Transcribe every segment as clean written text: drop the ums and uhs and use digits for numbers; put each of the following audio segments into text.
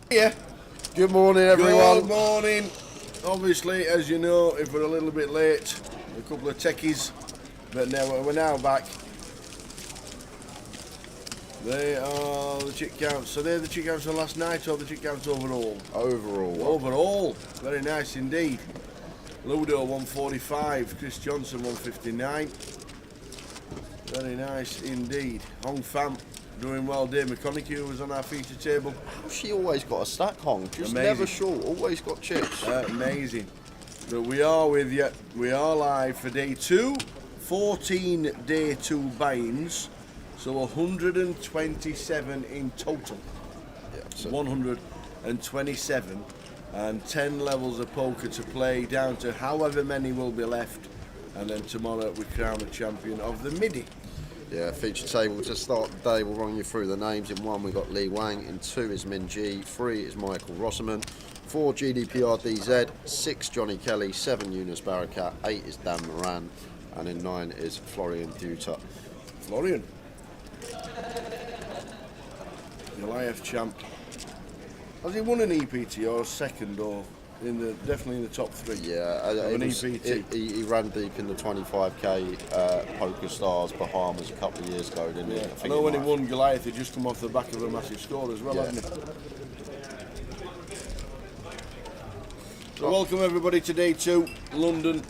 Yeah. Good morning, everyone. Good morning. Obviously, as you know, if we're a little bit late, a couple of techies, but now we're now back. They are the chick counts. So they're the chick counts from last night, or the chick counts overall? Overall. Very nice indeed. Ludo 145, Chris Johnson 159. Very nice indeed. Hong Pham doing well. Dave McConaughey, who was on our feature table. How's she always got a stack, Hong? Just Amazing. never short, always got chips. Amazing. But we are with you. We are live for day 2. 14 day 2 buy-ins. So 127 in total. Yeah, so 127. And 10 levels of poker to play, down to however many will be left. And then tomorrow we crown the champion of the Midi. yeah, feature table to start the day. We'll run you through the names. In 1 we got Lee Wang, in 2 is Min Ji, 3 is Michael Rossman, 4 GDPR DZ, 6 Johnny Kelly, 7 Eunice Barakat, 8 is Dan Moran, and in 9 is Florian Duta. Florian. Goliath champ. Has he won an EPT or second, or definitely in the top 3? Yeah, an EPT. He ran deep in the 25k Poker Stars Bahamas a couple of years ago, didn't he? I know when he won Goliath, he just come off the back of a massive score as well, Yeah. hasn't he? So welcome everybody to day 2, London,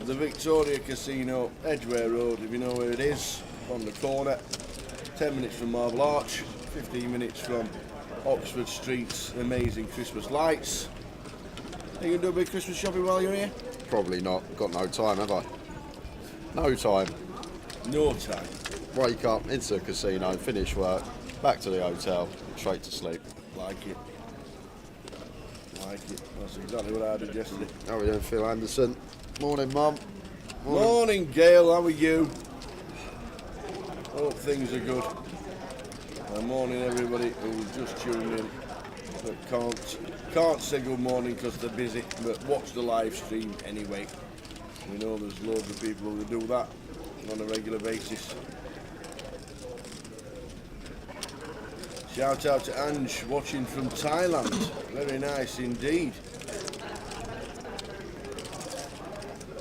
the Victoria Casino, Edgware Road, if you know where it is, on the corner. 10 minutes from Marble Arch, 15 minutes from Oxford Street's amazing Christmas lights. Are you going to do a bit of Christmas shopping while you're here? Probably not. Got no time, have I? No time. No time. Wake up, into the casino, finish work, back to the hotel, straight to sleep. Like it. Like it. That's exactly what I did yesterday. How are we doing, Phil Anderson? Morning, Mum. Morning, Gail. How are you? Hope things are good. Morning, everybody who's just tuned in. But can't say good morning because they're busy. But watch the live stream anyway. We know there's loads of people who do that on a regular basis. Shout out to Ange watching from Thailand. Very nice indeed.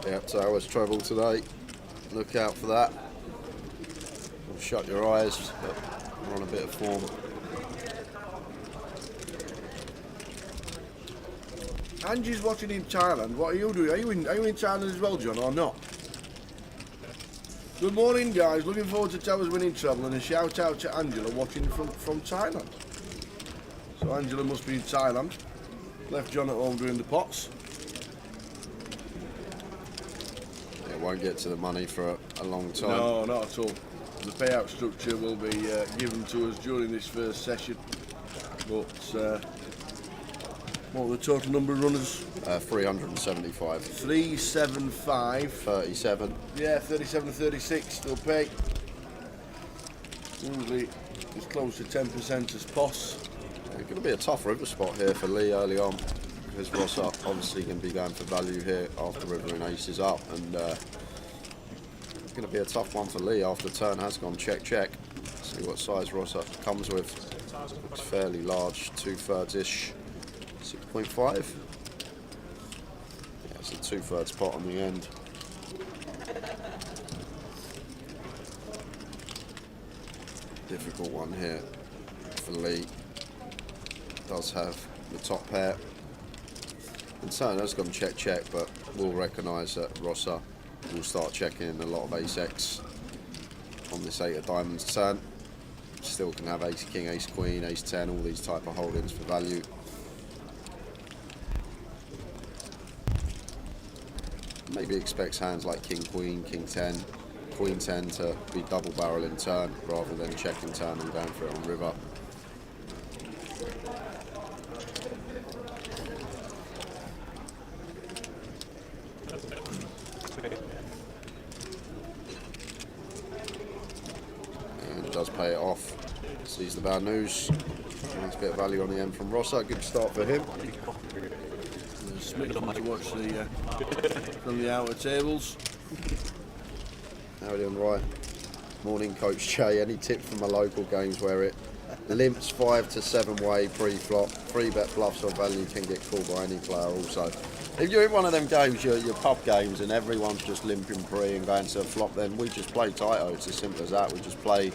Yep, Towers treble today. Look out for that. Shut your eyes, but we're on a bit of form. Angie's watching in Thailand. What are you doing? Are you in Thailand as well, John, or not? Good morning, guys. Looking forward to Towers winning treble, and a shout out to Angela watching from Thailand. So Angela must be in Thailand. Left John at home doing the pots. It won't get to the money for a long time. No, not at all. The payout structure will be given to us during this first session. But what were the total number of runners? 375. 375. 37. Yeah, 37, 36 still pay. Usually as close to 10% as poss. It's going to be a tough river spot here for Lee early on, because Ross are obviously going to be going for value here after river and ace is up, and it's going to be a tough one for Lee after turn has gone check. See what size Ross comes with. Looks fairly large, 2/3 ish, 6.5. Yeah, it's a 2/3 pot on the end. Difficult one here for Lee. Does have the top pair. And turn has gone check, but we'll recognise that Rosser will start checking a lot of ace-x on this 8 of diamonds turn. Still can have ace king, ace queen, ace 10, all these type of holdings for value. Maybe expects hands like king queen, king 10, queen 10 to be double barrel in turn rather than checking turn and going for it on river. Does pay it off. Sees the bad news. Nice bit of value on the end from Rosser. Good start for him. Smith to watch from the outer tables. How are you doing, right? Morning, Coach Jay. Any tip from my local games where it limps 5 to 7 way pre-flop, 3-bet bluffs or value can get called by any player also? If you're in one of them games, your pub games, and everyone's just limping pre and going to a flop, then we just play tighto. It's as simple as that. We just play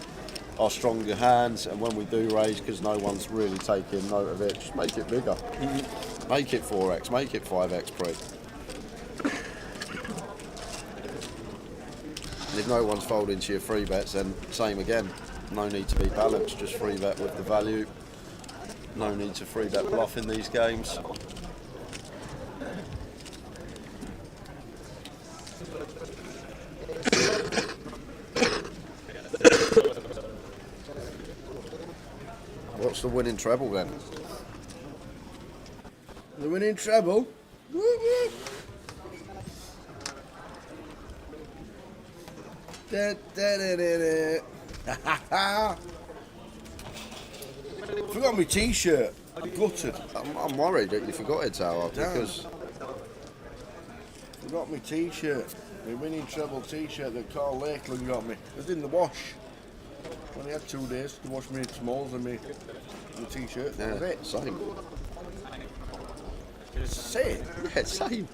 our stronger hands, and when we do raise, because no one's really taking note of it, just make it bigger. Make it 4x, make it 5x pre. And if no one's folding to your 3-bets, then same again. No need to be balanced, just 3-bet with the value. No need to 3-bet bluff in these games. What's the winning treble then? The winning treble? Forgot my t-shirt. I'm gutted. I'm worried that you forgot it, Tower, because... Forgot my t-shirt. My winning treble t-shirt that Carl Lakeland got me. It was in the wash. Only had 2 days to wash my smalls and my t-shirt. That was it. Same. Same? Yeah, same.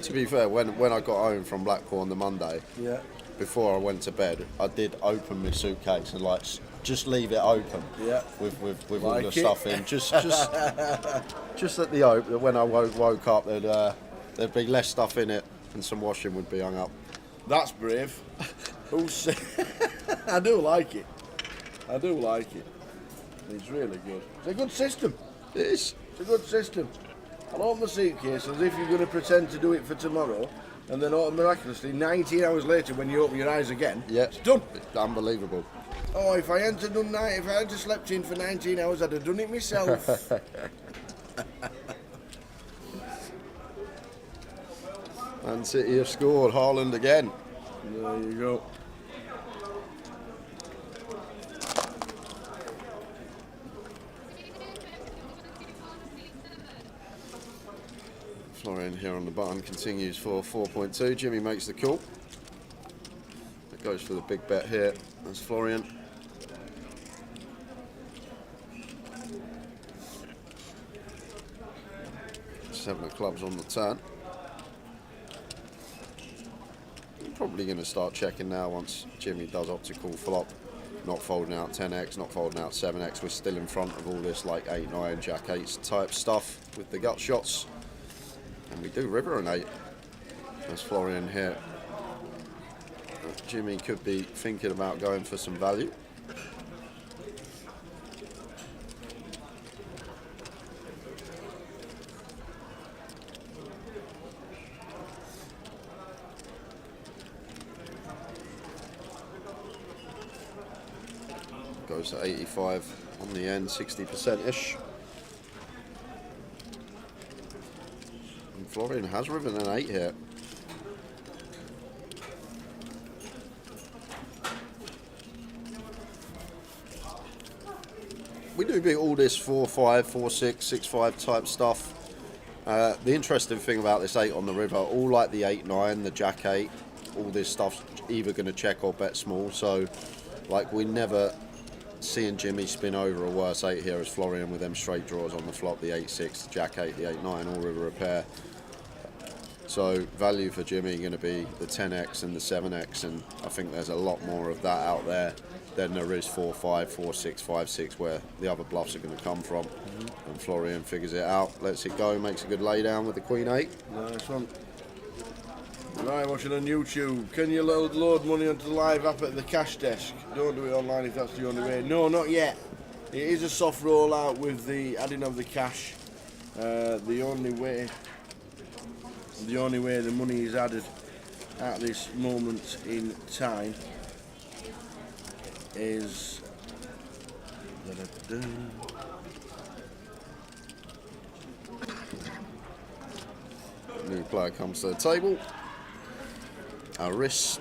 To be fair, when I got home from Blackpool on the Monday, Yeah. before I went to bed, I did open my suitcase and just leave it open. Yeah. With all Like the it. stuff in. Just at the open. When I woke up, there'd be less stuff in it, and some washing would be hung up. That's brave. Who's I do like it. I do like it. It's really good. It's a good system. It is. It's a good system. I'll open the suitcase as if you're going to pretend to do it for tomorrow, and then miraculously, 19 hours later, when you open your eyes again, it's done. It's unbelievable. Oh, if I hadn't done that, if I had just slept in for 19 hours, I'd have done it myself. Man City have scored. Haaland again. There you go. Florian here on the button continues for 4.2. Jimmy makes the call. It goes for the big bet here. That's Florian. Seven of clubs on the turn. I'm probably going to start checking now once Jimmy does opt to call flop. Not folding out 10x, not folding out 7x. We're still in front of all this like 8, 9, jack 8 type stuff with the gut shots. And we do river an 8. There's Florian here. Jimmy could be thinking about going for some value. Goes to 85 on the end, 60%-ish. And Florian has riven an 8 here. We do beat all this 4-5, 4-6, 6-5 type stuff. The interesting thing about this 8 on the river, all like the 8-9, the jack 8, all this stuff's either going to check or bet small. So, like, we never seeing Jimmy spin over a worse 8 here as Florian with them straight draws on the flop, the 8-6, the jack 8, the 8-9, all river a pair. So value for Jimmy going to be the 10x and the 7x, and I think there's a lot more of that out there than there is 4-5, 4-6, 5-6, where the other bluffs are going to come from. And Florian figures it out, lets it go, makes a good laydown with the Queen 8. Nice one. Right, watching on YouTube. Can you load money onto the live app at the cash desk? Don't do it online if that's the only way. No, not yet. It is a soft rollout with the adding of the cash. The only way the money is added at this moment in time is New player comes to the table. Aris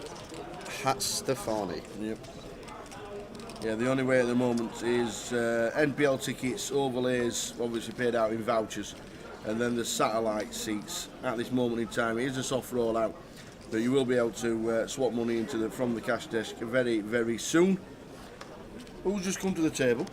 Stefani. Yep. Yeah, the only way at the moment is NPL tickets, overlays, obviously paid out in vouchers, and then the satellite seats. At this moment in time, it is a soft rollout, but you will be able to swap money into from the cash desk very, very soon. Who's just come to the table?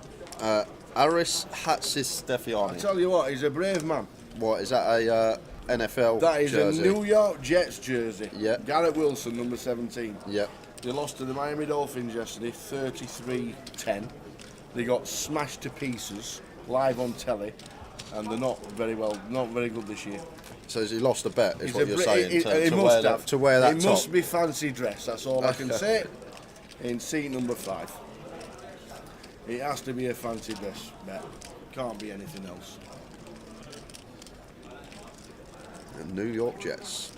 Aris Stefani. I tell you what, he's a brave man. What, is that a NFL That is jersey? a New York Jets jersey. Yeah. Garrett Wilson, number 17. Yep. They lost to the Miami Dolphins yesterday, 33-10. They got smashed to pieces live on telly, and they're not very good this year. So has he lost a bet, is what you're saying, He to must have. to wear that It top? must be fancy dress, that's all I can say. In seat number 5. It has to be a fancy dress bet. Can't be anything else. And New York Jets.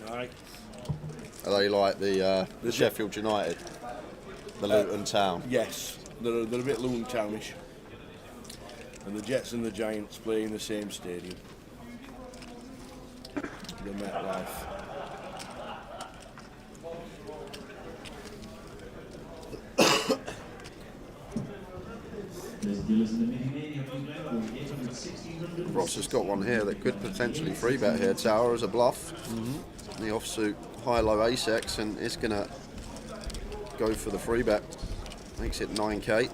Right. Are they like the Sheffield United? The Luton Town? Yes, they're a bit Luton Townish. And the Jets and the Giants play in the same stadium. The MetLife. Ross has got one here that could potentially free bet here. Tower as a bluff. The offsuit high-low ace-x, and it's going to go for the free bet. Makes it 9k.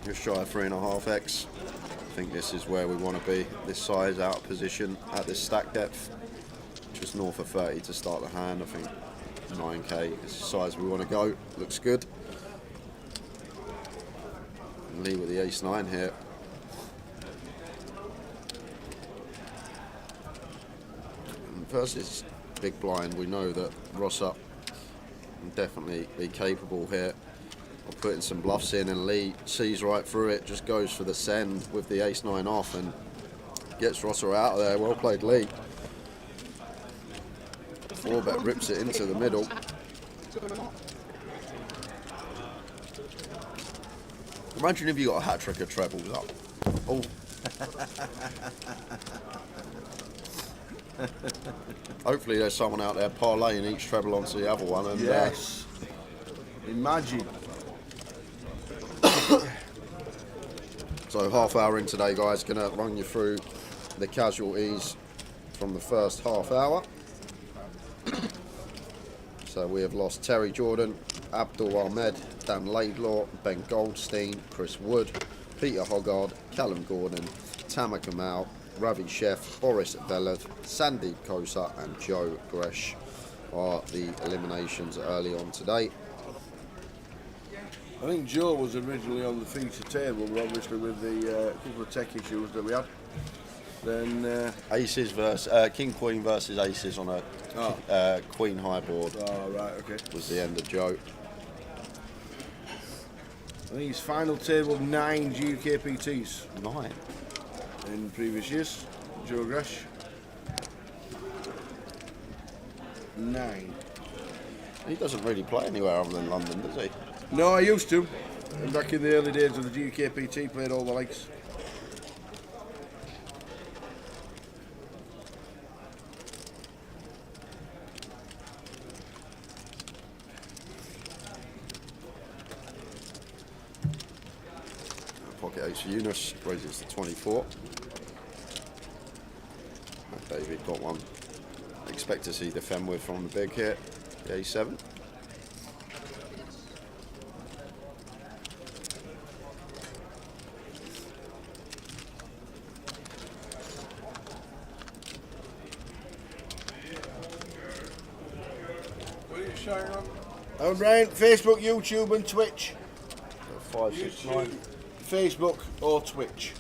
Just shy of 3.5x. I think this is where we want to be. This size out of position at this stack depth. Just north of 30 to start the hand. I think 9k is the size we want to go. Looks good. And Lee with the ace-9 here. And versus big blind, we know that Ross up and definitely be capable here of putting some bluffs in, and Lee sees right through it, just goes for the send with the ace-9 off and gets Rosser out of there. Well played, Lee. 4-bet rips it into the middle. Imagine if you got a hat-trick of trebles up. Oh. Hopefully there's someone out there parlaying each treble onto the other one. And, yes. Imagine. So half hour in today, guys, gonna run you through the casualties from the first half hour. So we have lost Terry Jordan, Abdul Ahmed, Dan Laidlaw, Ben Goldstein, Chris Wood, Peter Hoggard, Callum Gordon, Tamer Kamal, Ravi Chef, Boris Velov, Sandeep Kosa and Joe Gresh are the eliminations early on today. I think Joe was originally on the feature table, but obviously with the couple of tech issues that we had, then Aces versus King Queen versus Aces on a Queen high board. Oh right, okay. Was the end of Joe. I think he's final table 9 GUKPTs 9 in previous years. Joe Gresh 9. He doesn't really play anywhere other than London, does he? No, I used to. And back in the early days of the GUKPT, played all the likes. Pocket ace for Eunice, raises to 24. And David got one. Expect to see defend with from the big here, the A7. Brian, Facebook, YouTube and Twitch. 5, 6, 9. Facebook or Twitch.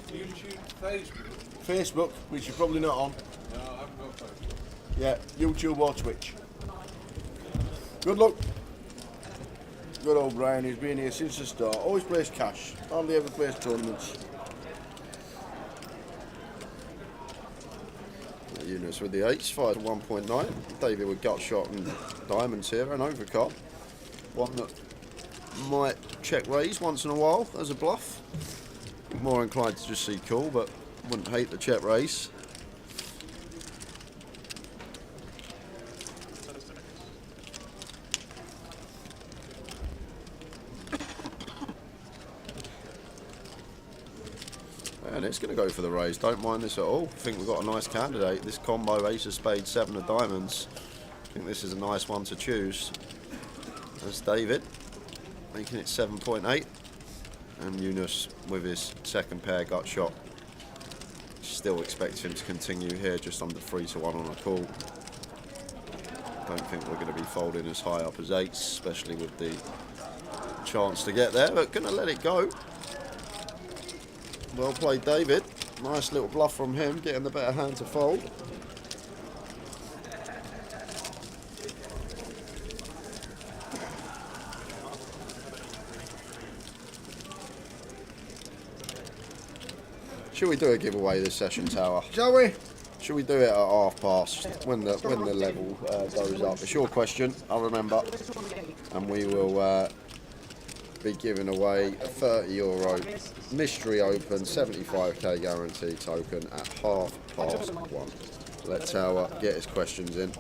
YouTube, Facebook. Facebook, which you're probably not on. No, I haven't got Facebook. Yeah, YouTube or Twitch. Good luck. Good old Brian, he's been here since the start. Always plays cash, hardly ever plays tournaments. Eunice with the 8s, fired 1.9. David with gut shot and diamonds here, an overcard. One that might check raise once in a while as a bluff. More inclined to just see call, but wouldn't hate the check raise. And it's going to go for the raise. Don't mind this at all. I think we've got a nice candidate. This combo, ace of spades, 7 of diamonds. I think this is a nice one to choose. That's David, making it 7.8. And Eunice with his second pair gut shot. Still expect him to continue here, just under 3-1 on a call. Don't think we're going to be folding as high up as 8s, especially with the chance to get there, but going to let it go. Well played, David. Nice little bluff from him, getting the better hand to fold. Should we do a giveaway this session, Tower? Shall we? Should we do it at half past when the level goes up? It's your question, I'll remember. And we will be giving away a €30 mystery open 75k guarantee token at 1:30. Let Tower get his questions in.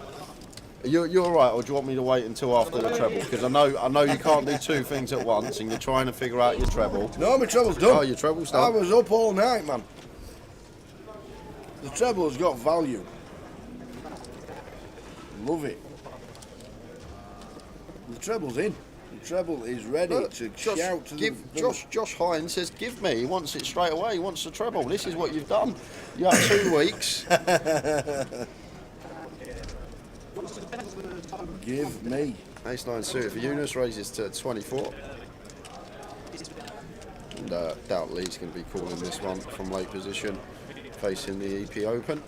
You're all right, or do you want me to wait until after the treble? Because I know you can't do two things at once, and you're trying to figure out your treble. No, my treble's done. Oh, your treble's done. I was up all night, man. The treble's got value. Love it. The treble's in. The treble is ready to shout to the... Josh Hines says, give me. He wants it straight away. He wants the treble. This is what you've done. You have 2 weeks. Give me. Ace-9 suited for Eunice, raises to 24. And doubt Lee's going to be calling this one from late position, facing the EP Open.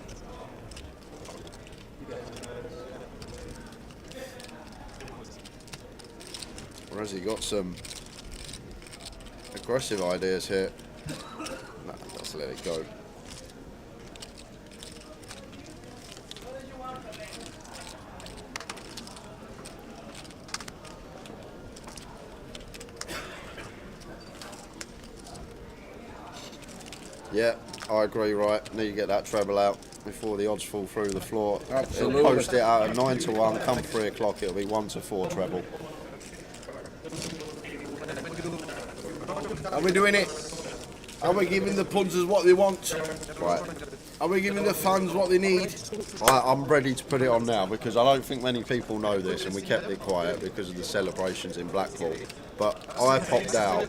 Or has he got some aggressive ideas here? Nah, let's let it go. Yeah, I agree, right. Need to get that treble out before the odds fall through the floor. Absolutely. He'll post it out at 9 to 1, come 3 o'clock, it'll be 1 to 4 treble. Are we doing it? Are we giving the punters what they want? Right. Are we giving the fans what they need? I'm ready to put it on now because I don't think many people know this, and we kept it quiet because of the celebrations in Blackpool. But I popped out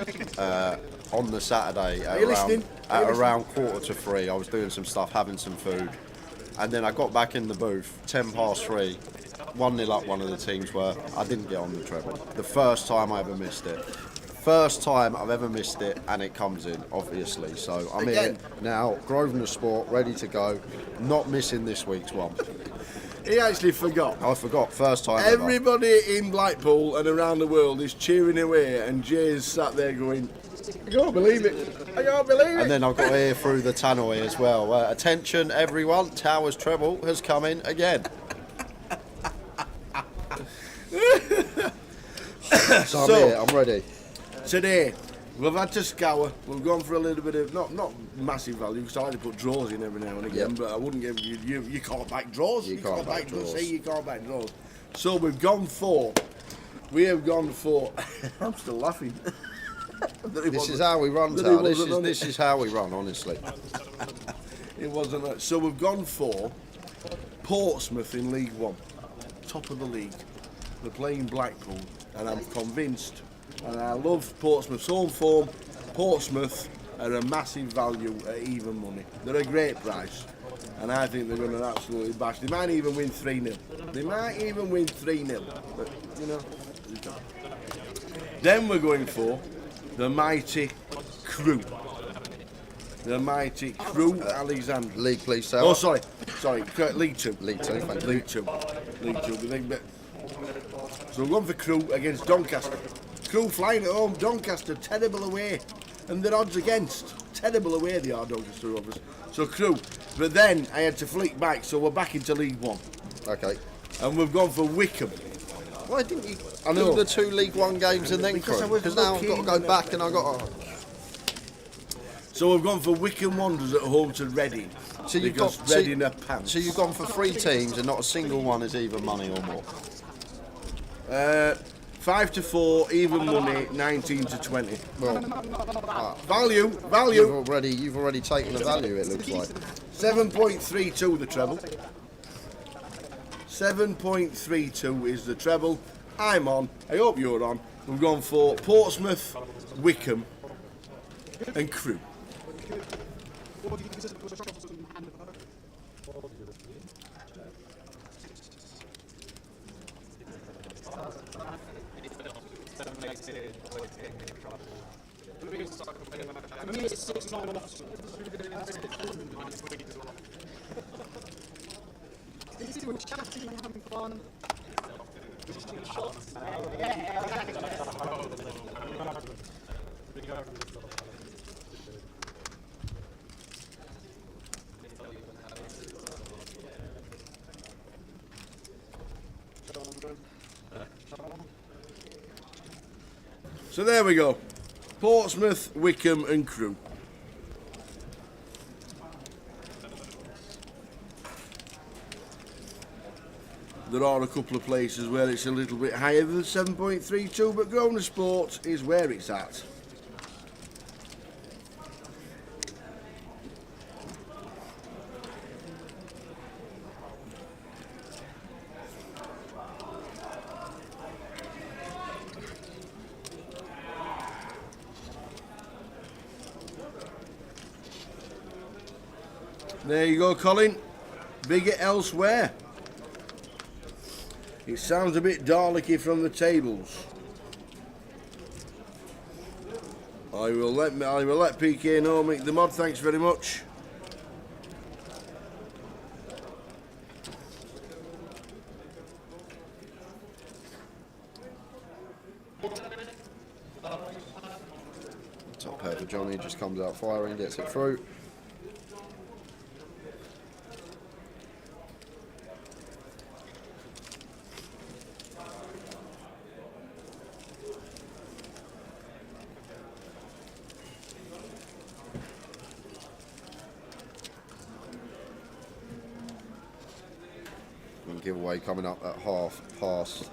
on the Saturday at around 2:45. I was doing some stuff, having some food, and then I got back in the booth 3:10. 1-0 up one of the teams were. I didn't get on the treble. The first time I ever missed it. First time I've ever missed it, and it comes in, obviously. So I'm here now, Grosvenor Sport, ready to go. Not missing this week's one. He actually forgot. I forgot, first time Everybody in Blackpool and around the world is cheering away, and Jay's sat there going, I can't believe it. I can't believe it. And then I've got to hear through the tannoy as well. Attention, everyone, Towers treble has come in again. So I'm here, I'm ready. Today, we've had to scour. We've gone for a little bit of, not massive value, because I like to put draws in every now and again, Yep. but I wouldn't give you can't back draws. You can't back draws. Say you can't back draws. So we have gone for, I'm still laughing. This is how we run, Tower. This is how we run, honestly. It wasn't that. So we've gone for Portsmouth in League One, top of the league. They're playing Blackpool, and I'm convinced, and I love Portsmouth's home form. Portsmouth are a massive value at even money. They're a great price, and I think they're going to absolutely bash. They might even win 3-0. But, you know. Then we're going for the mighty Crew. The mighty Crew Alexander. League, please, Tower. Oh, sorry. League Two. League 2, thank you. League Two. The big bit. So we're going for Crew against Doncaster. Crew flying at home, Doncaster terrible away. And their odds against. Terrible away they are, Doncaster Rovers. So Crew. But then I had to flick back, so we're back into League One. Okay. And we've gone for Wickham. Why didn't you I know. do the 2 League One games and then Because I Crew? was Because now I've got to looking go back and I've got to... So we've gone for Wickham Wanderers at home to Reading. So you've because got- so- Reading are pants. So you've gone for 3 teams and not a single one is even money or more. 5 to 4, even money, 19 to 20. Well, Value. you've already taken the value, it looks like. 7.32 the treble. 7.32 is the treble. I'm on. I hope you're on. We've gone for Portsmouth, Wickham, and Crew. We're chatting and having fun. So there we go. Portsmouth, Wickham, and Crew. There are a couple of places where it's a little bit higher than 7.32, but Grosvenor Sport is where it's at. There you go, Colin. Bigger elsewhere. It sounds a bit Dalek-y from the tables. I will let PK know, make the mod. Thanks very much. pair for Johnny, just comes out firing, gets it through. And giveaway coming up at half past.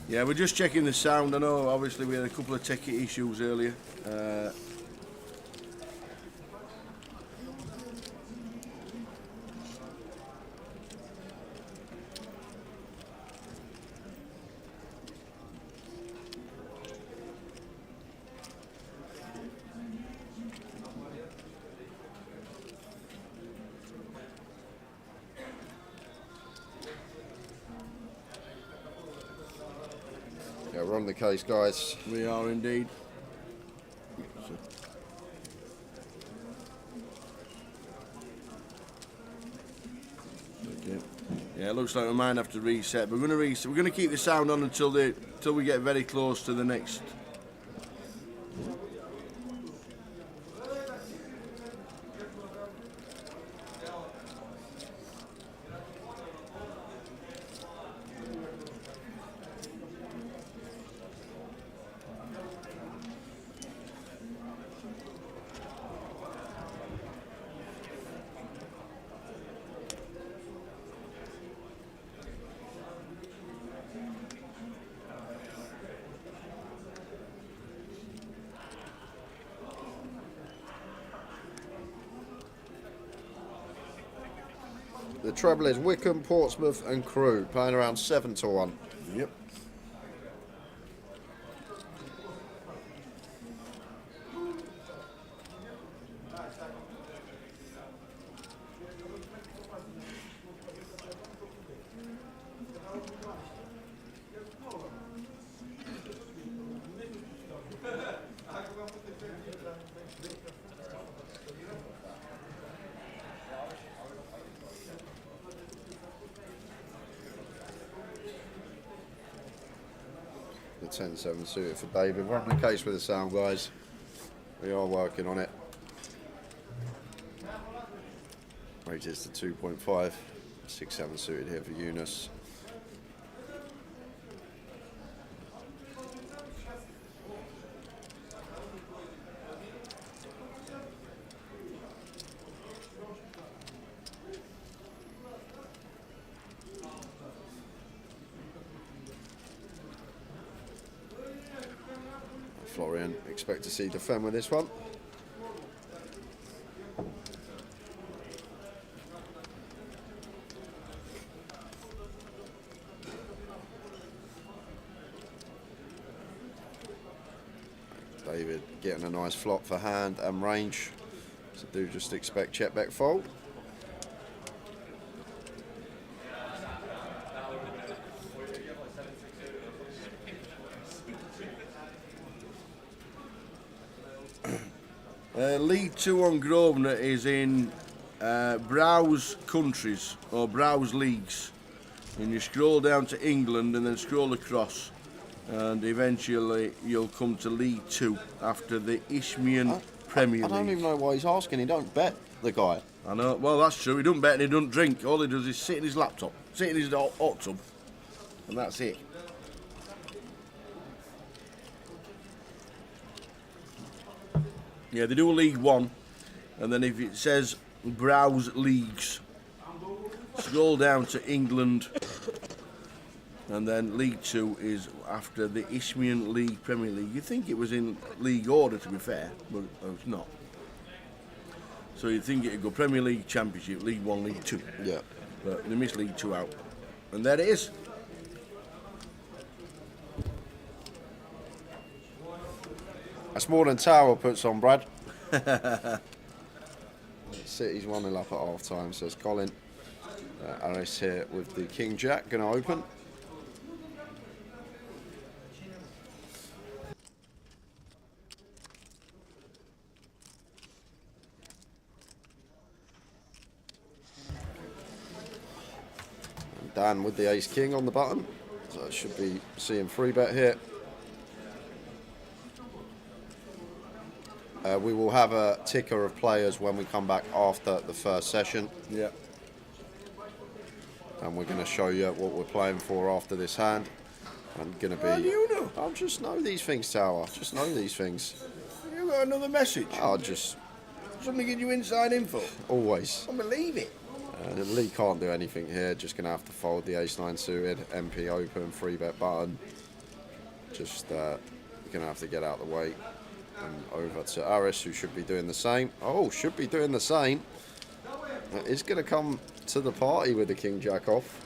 Yeah, we're just checking the sound. I know obviously we had a couple of techie issues earlier. Yeah, we're on the case, guys. We are indeed. Yeah, it looks like we might have to reset. But we're going to reset. We're going to keep the sound on until we get very close to the next. The treble is Wickham, Portsmouth and Crewe, playing around 7-1. Yep. The 10-7 suited for David. We're on the case with the sound, guys. We are working on it. Rate is the 2.5. 6-7 suited here for Eunice. Florian, expect to see defend with this one. David getting a nice flop for hand and range. So do just expect check back fold. League 2 on Grosvenor is in Browse countries or Browse leagues, and you scroll down to England and then scroll across, and eventually you'll come to League 2 after the Isthmian Premier I don't League. even know why he's asking. He don't bet, the guy. I know. Well, that's true. He doesn't bet and he doesn't drink. All he does is sit in his laptop, sit in his hot tub, and that's it. Yeah, they do a League 1, and then if it says Browse Leagues, scroll down to England, and then League 2 is after the Isthmian League Premier League. You'd think it was in league order, to be fair, but it's not. So you'd think it'd go Premier League, Championship, League 1, League 2. Yeah. But they missed League 2 out. And there it is. That's more than Tower puts on, Brad. City's 1-0 up at half time, says Colin. Aris here with the King Jack, going to open. And Dan with the Ace King on the button. So I should be seeing free bet here. We will have a ticker of players when we come back after the first session. Yeah. And we're going to show you what we're playing for after this hand. I'm going to be... How do you know? I just know these things, Tower. Just know these things. You got another message? I'll just... Somebody give you inside info? Always. I can't believe it. Lee can't do anything here. Just going to have to fold the Ace-9 suited. MP open, free bet button. Just going to have to get out of the way. And over to Aris, who should be doing the same. Oh, should be doing the same. Is going to come to the party with the King Jack off.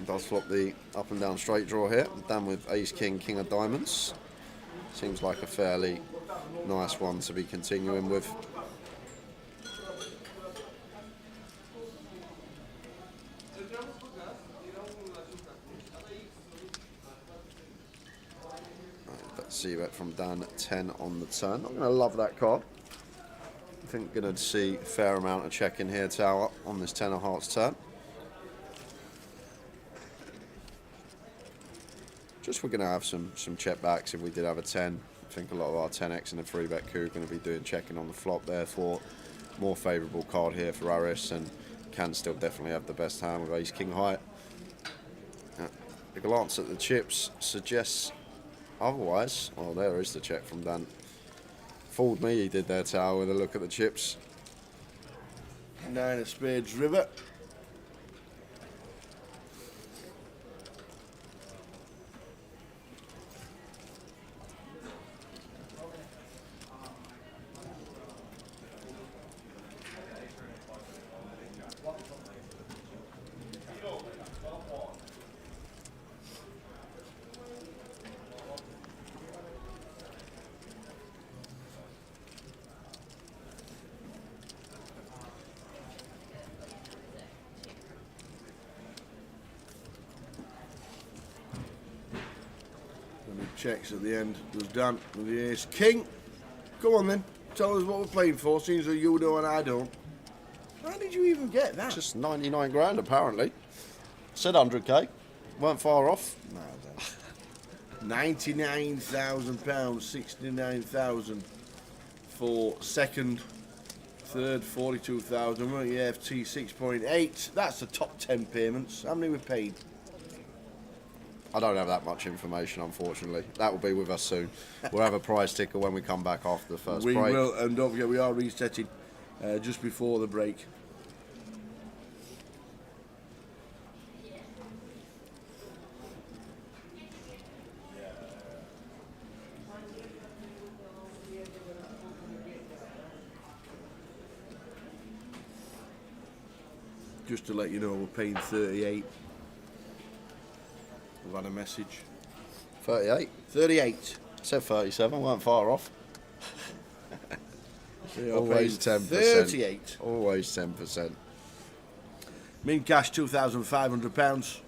Does flop the up and down straight draw here. Dan with Ace King, King of Diamonds. Seems like a fairly nice one to be continuing with. See that from Dan, 10 on the turn. I'm going to love that card. I think going to see a fair amount of checking here, Tower, on this 10 of hearts turn. Just we're going to have some check backs if we did have a 10. I think a lot of our 10x and the 3-bet coup are going to be doing checking on the flop, therefore more favourable card here for Aris, and can still definitely have the best hand with Ace King height. A glance at the chips suggests otherwise. Oh, there is the check from Dan. Fooled me, he did there, Tower, with a look at the chips. 9 of spades river. Checks at the end. Goes Dan with the Ace King. Come on then. Tell us what we're playing for. Seems that you know and I don't. How did you even get that? Just 99 grand apparently. Said 100k. Weren't far off. No, then. £99,000, 69,000 for second, third 42,000. Weren't you FT 6.8? That's the top 10 payments. How many we paid? I don't have that much information, unfortunately. That will be with us soon. We'll have a prize ticker when we come back after the first break. We will, and don't forget we are resetting just before the break. Just to let you know, we're paying 38. We've had a message. 38. 38. Said 37, weren't far off. They are Always paying 10%. 38. Always 10%. Min cash £2,500.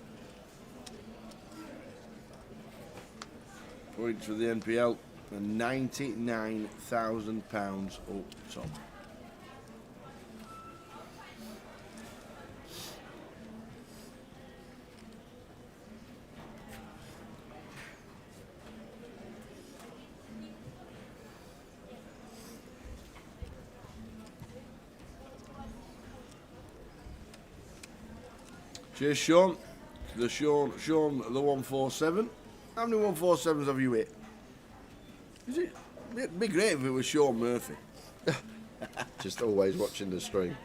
Points for the NPL and £99,000 up top. Cheers, Sean. Sean, the 147. How many 147s have you hit? Is it? It'd be great if it was Sean Murphy. Just always watching the stream.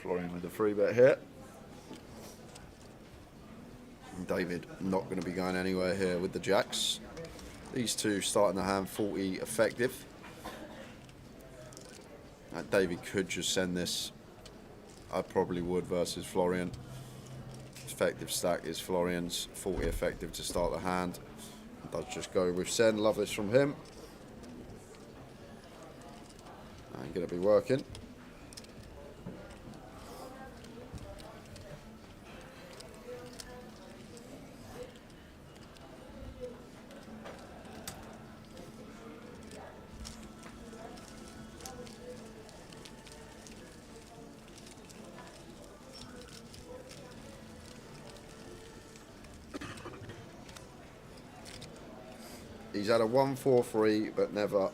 Florian with the free bet here. And David not going to be going anywhere here with the jacks. These two starting the hand 40 effective. David could just send this. I probably would versus Florian. Effective stack is Florian's 40 effective to start the hand. Does just go with send. Love this from him. And going to be working. He's had a 1-4-3, but never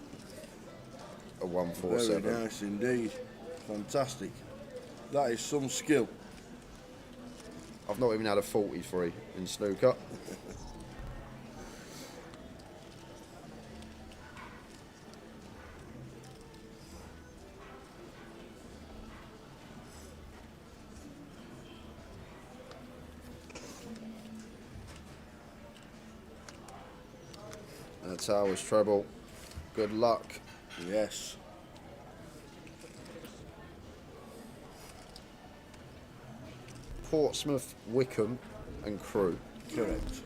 a 1-4-7. Very nice indeed. Fantastic. That is some skill. I've not even had a 43 in snooker. That's ours, treble. Good luck. Yes. Portsmouth, Wickham and Crewe. Correct.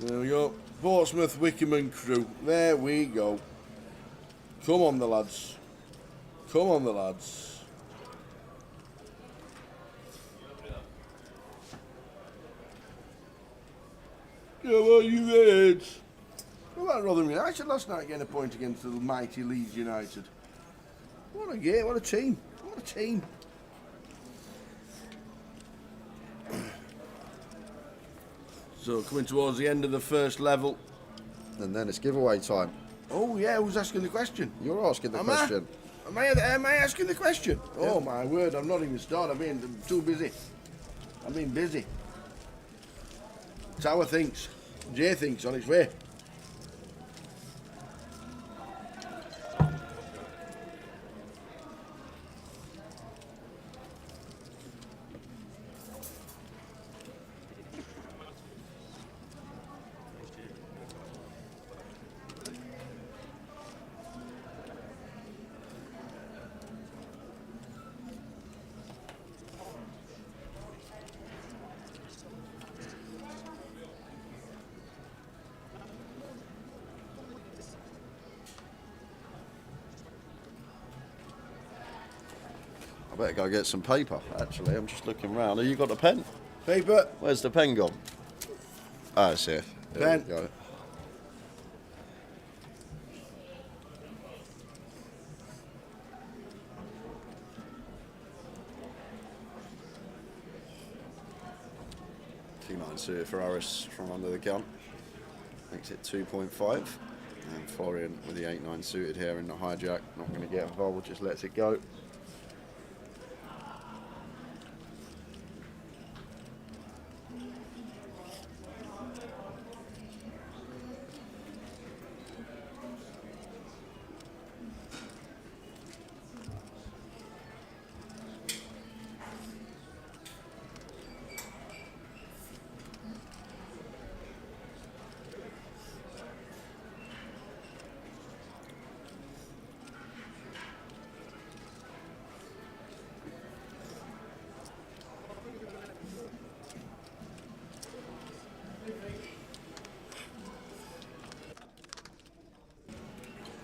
There we go. Portsmouth, Wickham and Crewe. There we go. Come on, the lads. Come on, the lads. Come on, you lads. What about Rotherham United last night getting a point against the mighty Leeds United? What a game, what a team. What a team. So coming towards the end of the first level. And then it's giveaway time. Oh yeah, who's asking the question? You're asking the question. Am I asking the question? Yeah. Oh my word, I'm not even started. I'm too busy. I've been busy. Tower thinks. Jay thinks on its way. I better go get some paper, actually. I'm just looking round. Have you got the pen? Paper. Where's the pen gone? Ah, it's here. There Pen. we go. T9 suited for Harris from under the gun. Makes it 2.5. And Florian with the 8-9 suited here in the hijack. Not going to get involved, just lets it go.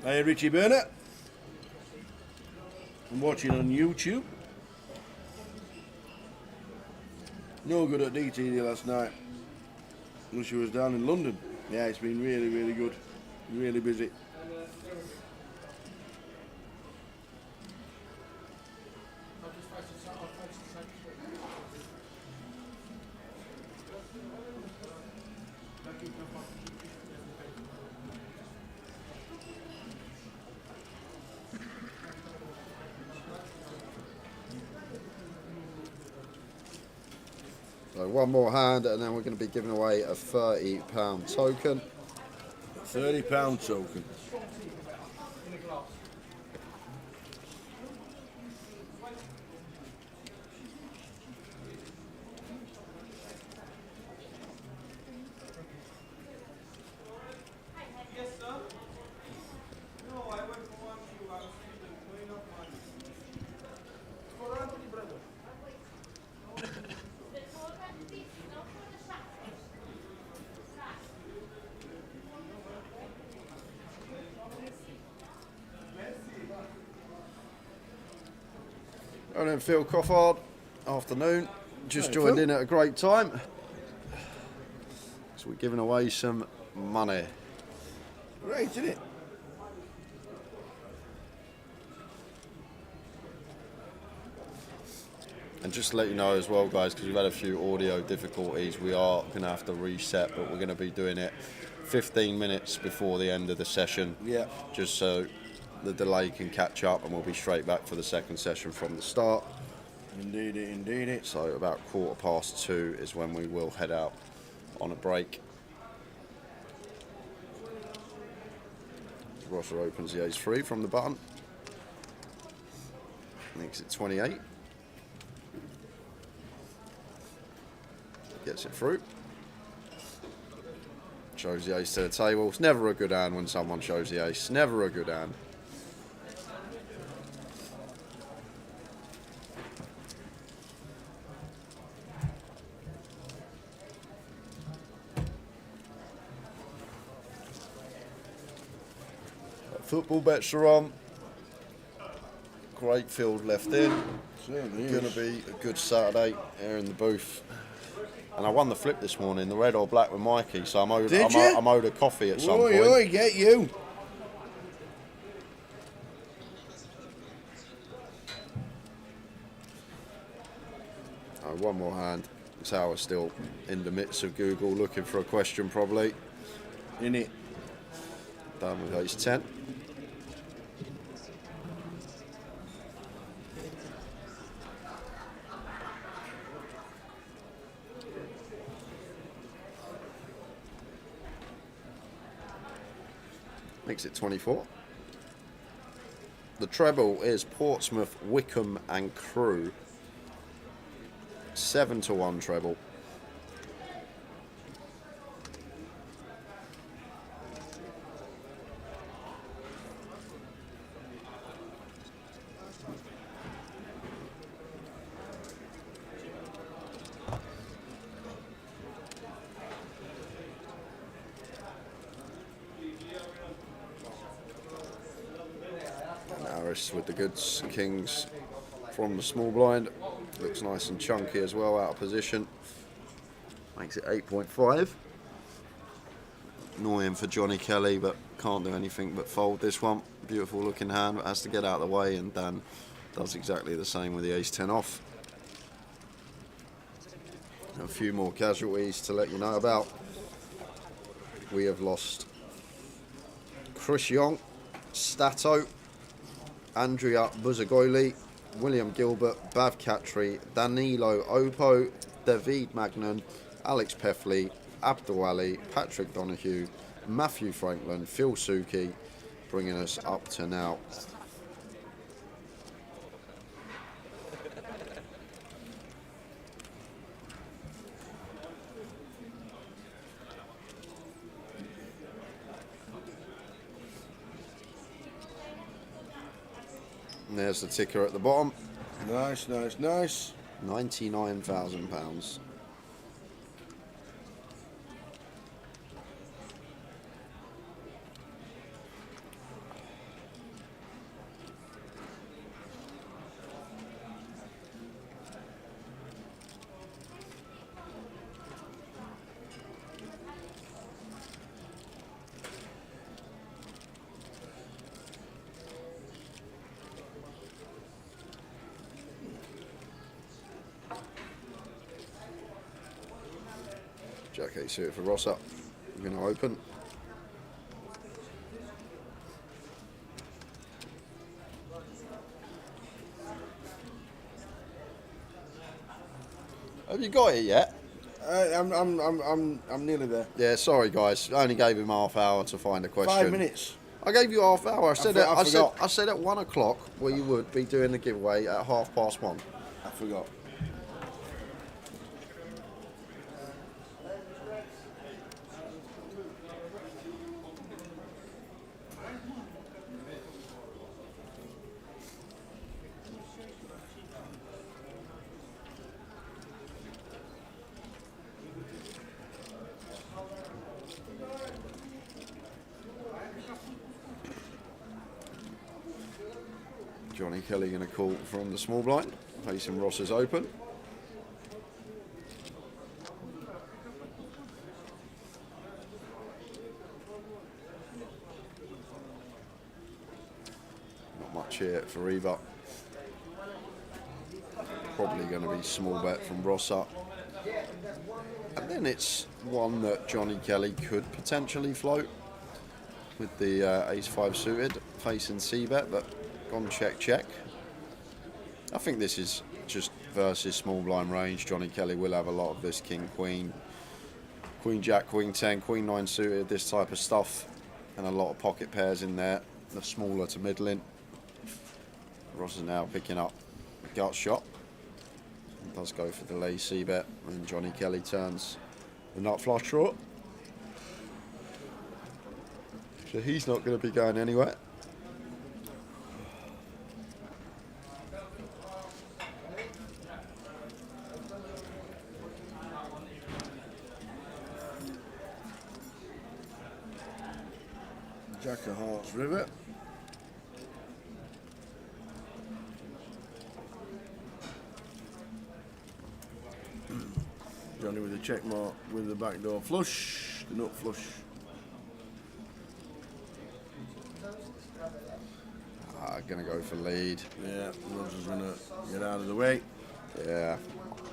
Hey, Richie Burner. I'm watching on YouTube. No good at DTD last night. She was down in London. Yeah, it's been really, really good. Really busy. So one more hand, and then we're going to be giving away a £30 token. £30 token. And then Phil Coffard, afternoon, just Hey, joined Phil. in at a great time. So we're giving away some money. Great, isn't it? And just to let you know as well, guys, because we've had a few audio difficulties, we are going to have to reset, but we're going to be doing it 15 minutes before the end of the session. Yeah. Just so the delay can catch up, and we'll be straight back for the second session from the start. Indeed it, indeed it. So about 2:15 is when we will head out on a break. Rosser opens the ace-3 from the button. Makes it 28. Gets it through. Shows the ace to the table. It's never a good hand when someone shows the ace. Never a good hand. Football bets are on. Great field left in. Certainly Going is. to be a good Saturday here in the booth. And I won the flip this morning, the red or black with Mikey, so I'm owed, Did you? I'm owed a coffee at some Oi, point. oi, get you. One more hand. Tower's still in the midst of Google, looking for a question probably. In it. Done with ace 10. Makes it 24. The treble is Portsmouth, Wickham and Crewe. 7-1 treble. And Harris with the goods, kings from the small blind. Looks nice and chunky as well, out of position. Makes it 8.5. Annoying for Johnny Kelly, but can't do anything but fold this one. Beautiful looking hand, but has to get out of the way, and Dan does exactly the same with the ace-10 off. A few more casualties to let you know about. We have lost Chris Young, Stato, Andrea Buzagoli, William Gilbert, Bav Katri, Danilo Opo, David Magnan, Alex Peffley, Abdul Ali, Patrick Donahue, Matthew Franklin, Phil Suki, bringing us up to now. And there's the ticker at the bottom. Nice, nice, nice. £99,000. Jack 8 suited for Ross up. I'm going to open. Have you got it yet? I'm nearly there. Yeah, sorry guys. I only gave him half hour to find a question. 5 minutes. I gave you half hour. I said forgot. I said at 1 o'clock where you would be doing the giveaway at 1:30. I forgot. Johnny Kelly going to call from the small blind, facing Ross's open. Not much here for either. Probably going to be small bet from Ross up. And then it's one that Johnny Kelly could potentially float with the ace-5 suited, facing C-bet, but gone check. I think this is just versus small blind range. Johnny Kelly will have a lot of this king, queen, queen jack, queen 10, queen 9 suited, this type of stuff, and a lot of pocket pairs in there, the smaller to middling. Ross is now picking up a gut shot. He does go for the lay C-bet, and Johnny Kelly turns the nut flush draw. So he's not going to be going anywhere. Jack of Hearts river. Johnny with the check mark with the backdoor flush, the nut flush. Going to go for lead. Yeah, Roger's going to get out of the way. Yeah,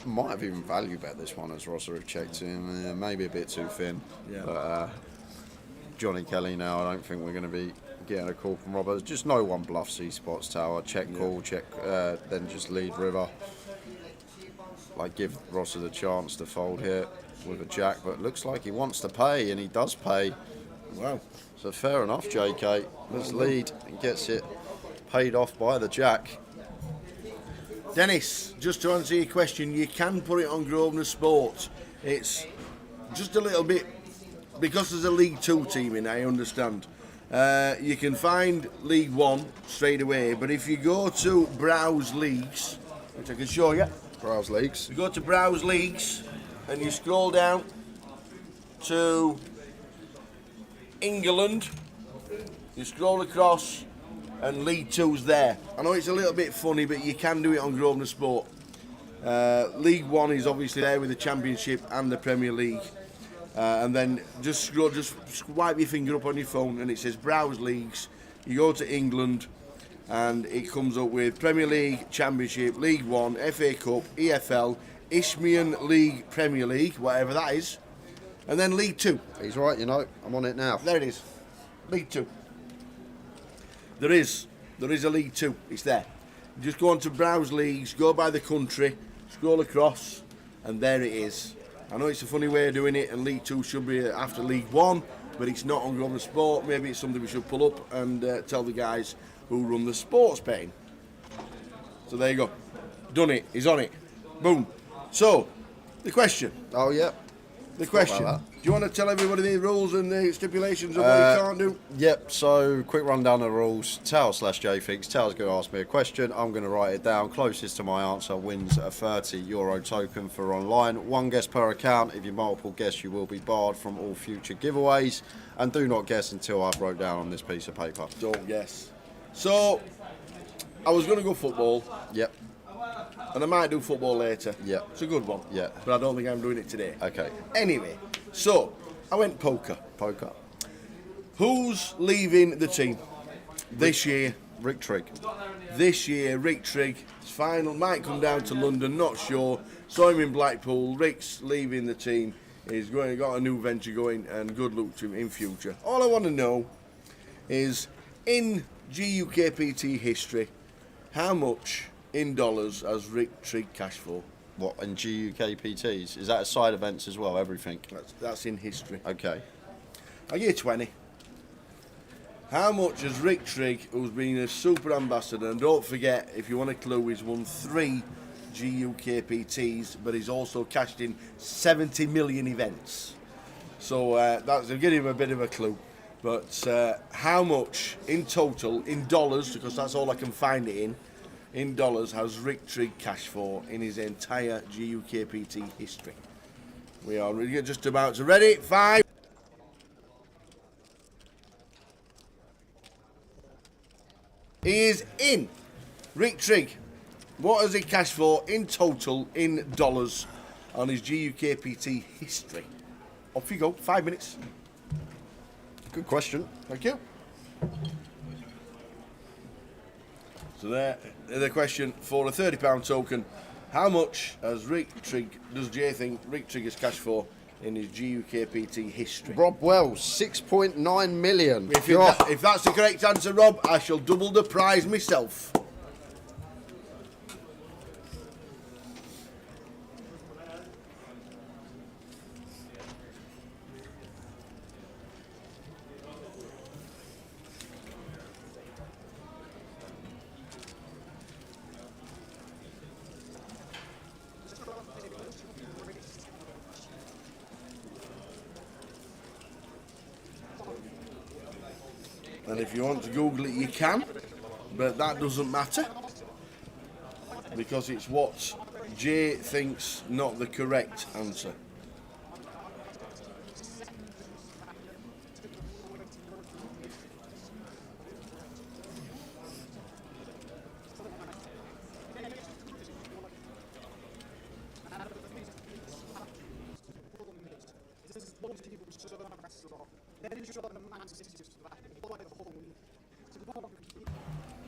might have even value bet this one as Rosser have checked in. Maybe a bit too thin. Yeah. But Johnny Kelly now, I don't think we're going to be getting a call from Robert. Just no one bluffs these spots tower. Check call, check, then just lead river. Like give Rosser the chance to fold here with a jack, but it looks like he wants to pay, and he does pay. Wow. So fair enough, JK. Let's lead and gets it paid off by the jack. Dennis, just to answer your question, you can put it on Grosvenor Sport. It's just a little bit, because there's a League 2 team in, I understand. You can find League 1 straight away, but if you go to Browse Leagues, which I can show you, Browse Leagues. you go to Browse Leagues and you scroll down to England, you scroll across and League Two's there. I know it's a little bit funny, but you can do it on Grosvenor Sport. League One is obviously there with the Championship and the Premier League. And then just swipe your finger up on your phone and it says Browse Leagues. You go to England and it comes up with Premier League, Championship, League One, FA Cup, EFL, Isthmian League, Premier League, whatever that is. And then League Two. He's right, you know. I'm on it now. There it is. League Two. There is a League Two. It's there. You just go on to Browse Leagues, go by the country, scroll across, and there it is. I know it's a funny way of doing it, and League Two should be after League One, but it's not on Grosvenor Sport. Maybe it's something we should pull up and tell the guys who run the sports betting. So there you go. Done it. He's on it. Boom. So, the question. Oh, yeah. The question. about Do you want to tell everybody the rules and the stipulations of what you can't do? Yep, so quick rundown of the rules. Tal/JThinks. Tal's going to ask me a question. I'm going to write it down. Closest to my answer wins a €30 token for online. One guess per account. If you multiple guess, you will be barred from all future giveaways. And do not guess until I've wrote down on this piece of paper. Don't guess. So, I was going to go football, Yep, and I might do football later. Yeah. It's a good one. Yeah. But I don't think I'm doing it today. okay. Anyway, so, I went poker. Poker. Who's leaving the team this year? Rick Trigg. This year, Rick Trigg. His final might come down to London, not sure. Saw him in Blackpool. Rick's leaving the team. He's got a new venture going, and good luck to him in future. All I want to know is, in GUKPT history, how much in dollars has Rick Trigg cashed for? What, in GUKPTs? Is that a side events as well, everything? That's in history. Okay. I'll give you 20. How much has Rick Trigg, who's been a super ambassador, and don't forget, if you want a clue, he's won 3 GUKPTs, but he's also cashed in 70 million events. So that's to give him a bit of a clue. But how much in total, in dollars, because that's all I can find it in dollars, has Rick Trigg cashed for in his entire GUKPT history? We are just about to ready. 5. He is in. Rick Trigg. What has he cashed for in total in dollars on his GUKPT history? Off you go. 5 minutes. Good question. Thank you. So there, the question for a £30 token. How much has Rick Trigg, does Jay think Rick Trigg has cashed for in his GUKPT history? Rob Wells, 6.9 million. If that's the correct answer, Rob, I shall double the prize myself. And if you want to Google it, you can, but that doesn't matter because it's what Jay thinks not the correct answer.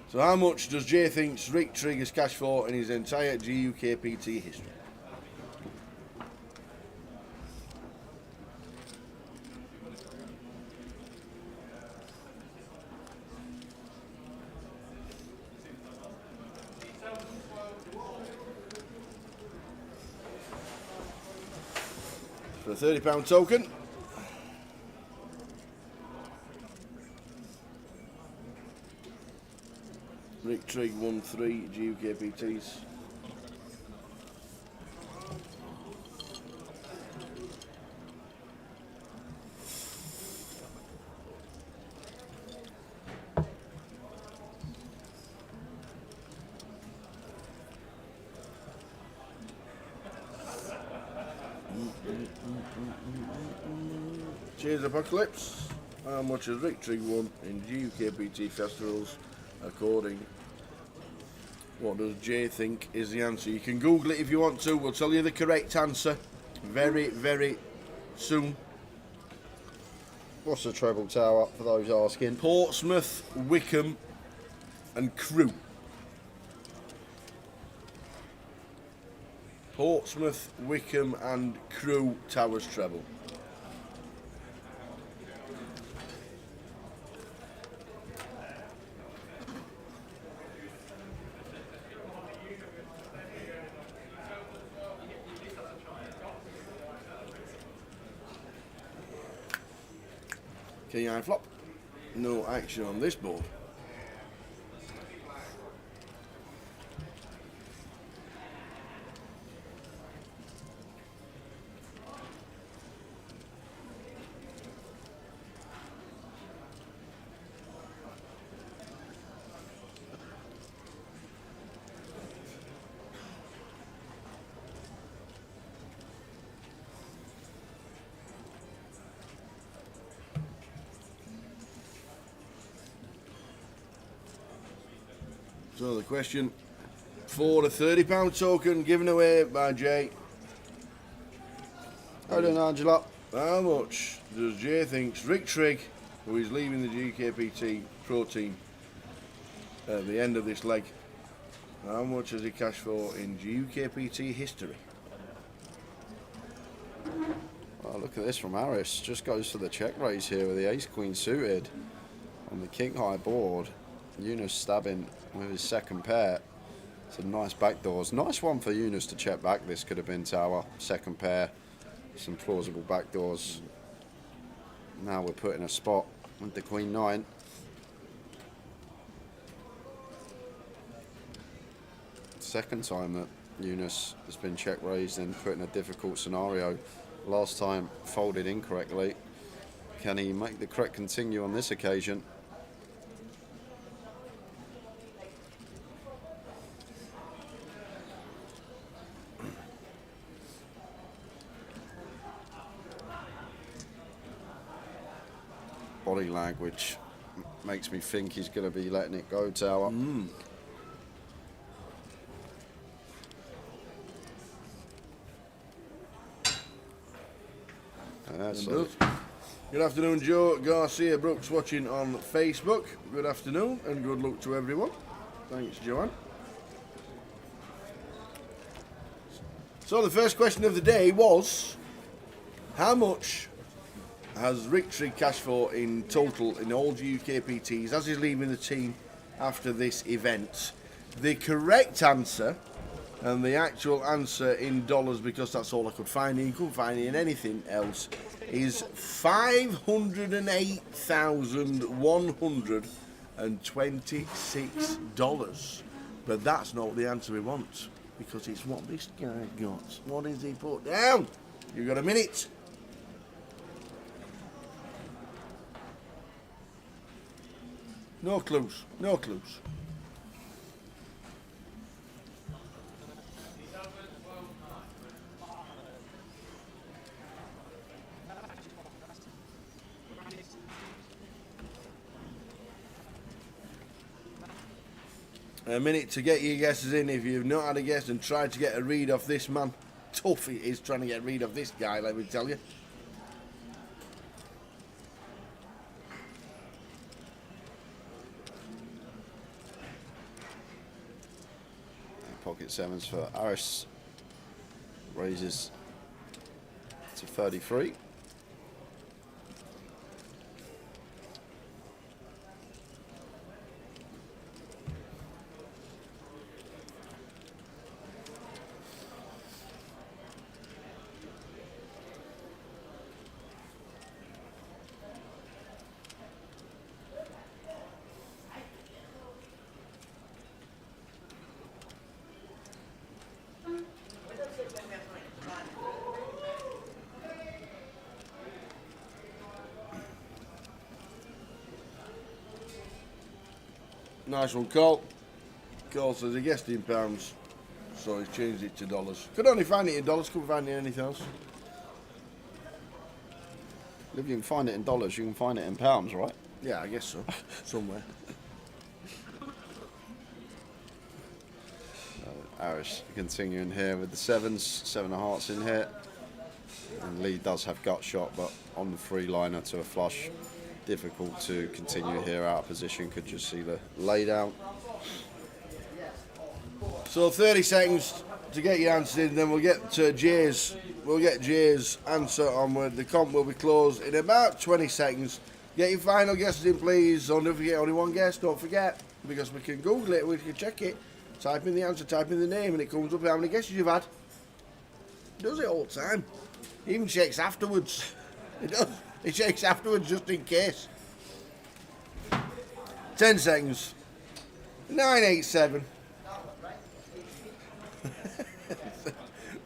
So how much does Jay thinks Rick Trigg has cashed for in his entire GUKPT history? For a £30 token. Rick Trigg won 3 GUKPTs. Cheers, Apocalypse. How much has Rick Trigg won in GUKPT festivals according. What does Jay think is the answer? You can Google it if you want to. We'll tell you the correct answer very, very soon. What's the treble tower for those asking? Portsmouth, Wickham and Crewe. Portsmouth, Wickham and Crewe Towers treble. King high flop. No action on this board. So the question for the £30 token given away by Jay. Hold on, Angela. How much does Jay thinks Rick Trigg, who is leaving the GUKPT Pro team at the end of this leg, how much has he cashed for in GUKPT history? Oh, look at this from Harris. Just goes for the check raise here with the ace-queen suited on the king high board. Yunus stabbing with his second pair. Some nice backdoors. Nice one for Yunus to check back. This could have been tower. Second pair. Some plausible backdoors. Now we're put in a spot with the queen nine. Second time that Yunus has been check raised and put in a difficult scenario. Last time folded incorrectly. Can he make the correct continue on this occasion? Body language makes me think he's going to be letting it go, tower. Good afternoon, Joe Garcia Brooks watching on Facebook. Good afternoon and good luck to everyone. Thanks, Joanne. So the first question of the day was, how much has Rick Trigg cashed for in total in all GUKPTs as he's leaving the team after this event? The correct answer, and the actual answer in dollars, because that's all I could find, and you couldn't find it in anything else, is $508,126. But that's not the answer we want, because it's what this guy got. What is he put down? You've got a minute. No clues, no clues. A minute to get your guesses in if you've not had a guess and tried to get a read off this man. Tough it is trying to get a read off this guy, let me tell you. Pocket sevens for Harris. Raises to 33. Nice one, Cole. Cole says he guessed in pounds, so he's changed it to dollars. Could only find it in dollars, couldn't find it in anything else. If you can find it in dollars, you can find it in pounds, right? Yeah, I guess so. Somewhere. Harris continuing here with the sevens, 7 of hearts in here. And Lee does have gut shot, but on the 3-liner to a flush, difficult to continue here out of position. Could just see the lay down. So 30 seconds to get your answer in, then we'll get to Jay's. We'll get Jay's answer onward. The comp will be closed in about 20 seconds. Get your final guesses in, please. Don't forget, only one guess, don't forget, because we can Google it, we can check it. Type in the answer, type in the name, and it comes up with how many guesses you've had. He does it all the time. He even checks afterwards. He does. He checks afterwards just in case. 10 seconds. 987.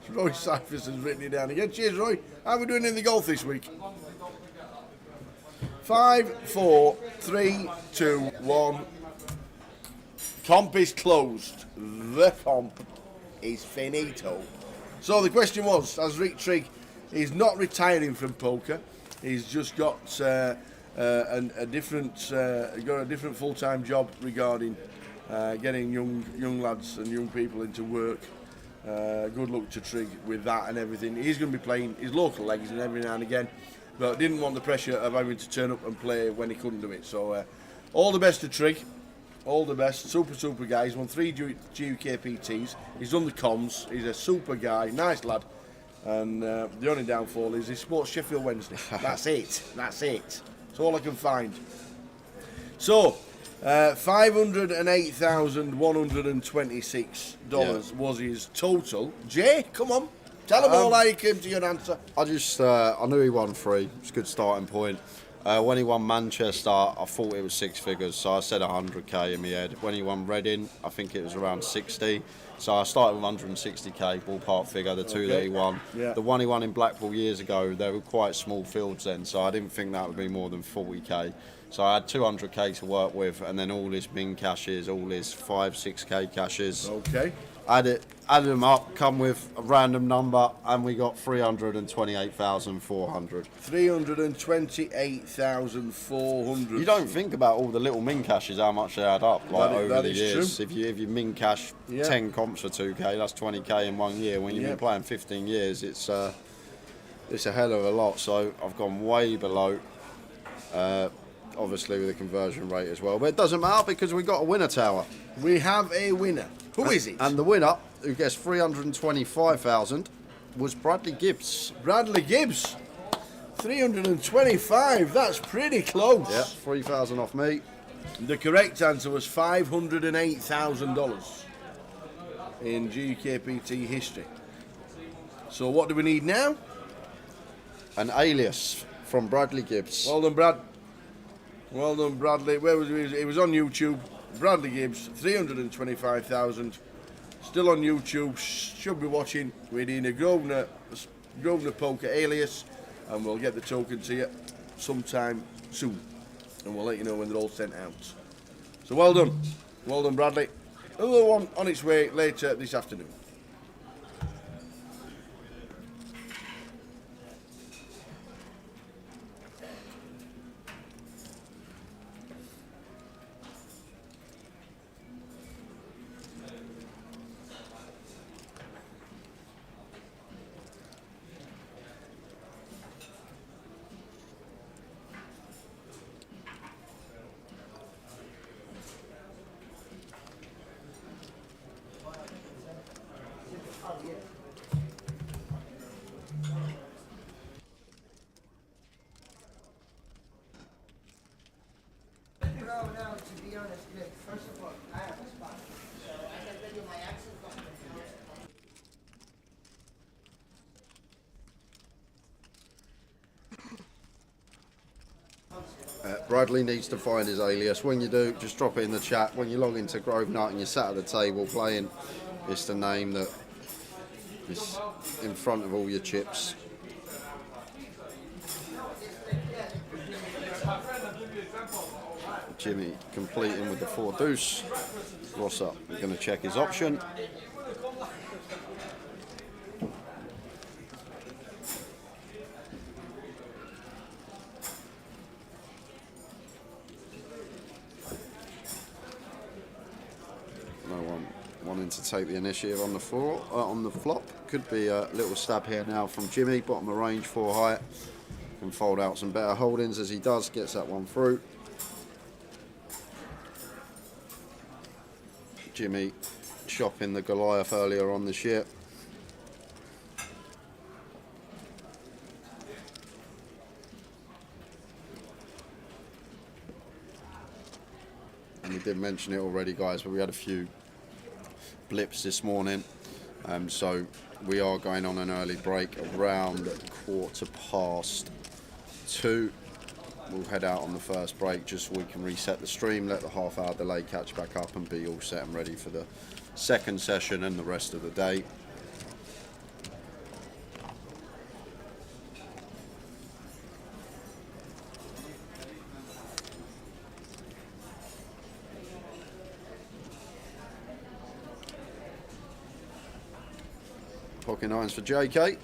Roy Cyphers has written it down again. Cheers, Roy. How are we doing in the golf this week? 5, 4, 3, 2, 1. Comp is closed. The comp is finito. So the question was, as Rick Trigg is not retiring from poker, he's just got a different full-time job regarding getting young lads and young people into work. Good luck to Trigg with that and everything. He's going to be playing his local legs and every now and again, but didn't want the pressure of having to turn up and play when he couldn't do it. So all the best to Trigg. All the best. Super guy. He's won 3 GUKPTs. He's done the comms. He's a super guy. Nice lad. And the only downfall is he sports Sheffield Wednesday. That's it. That's it. That's all I can find. So, $508,126 was his total. Jay, come on. Tell them all how you came to your answer. I knew he won 3. It's a good starting point. When he won Manchester, I thought it was 6 figures, so I said 100k in my head. When he won Reading, I think it was around 60. So I started with 160k ballpark figure, the two that he won. Yeah. The one he won in Blackpool years ago, they were quite small fields then, so I didn't think that would be more than 40k. So I had 200k to work with, and then all his min cashes, all his 5-6k cashes. Okay. Added them up, come with a random number, and we got 328,400. 328,400. You don't think about all the little min cashes, how much they add up over the years. True. If you min cash 10 comps for 2k, that's 20k in 1 year. When you've been playing 15 years, it's a hell of a lot. So I've gone way below, obviously with the conversion rate as well. But it doesn't matter because we got a winner tower. We have a winner. Who is it? And the winner, who gets 325,000, was Bradley Gibbs. Bradley Gibbs. 325. That's pretty close. Yeah, 3,000 off me. The correct answer was $508,000 in GUKPT history. So what do we need now? An alias from Bradley Gibbs. Well done, Brad. Well done, Bradley. Where was he? It was on YouTube. Bradley Gibbs, 325,000. Still on YouTube. Should be watching. We're doing a Grosvenor Poker alias, and we'll get the token to you sometime soon. And we'll let you know when they're all sent out. So well done. Well done, Bradley. Another one on its way later this afternoon. No, to be honest, look, first of all, I have a spot. So I can tell you my access document. Bradley needs to find his alias. When you do, just drop it in the chat. When you log into Grosvenor and you're sat at the table playing, it's the name that is in front of all your chips. Jimmy completing with the 4 deuce. Ross up. We're going to check his option. No one wanting to take the initiative on the floor, on the flop. Could be a little stab here now from Jimmy, bottom of range, 4 height. Can fold out some better holdings as he does, gets that one through. Jimmy chopping the Goliath earlier on this year. And we did mention it already, guys, but we had a few blips this morning, so we are going on an early break around 2:15. We'll head out on the first break just so we can reset the stream, let the half-hour delay catch back up, and be all set and ready for the second session and the rest of the day. Pocket nines for JK.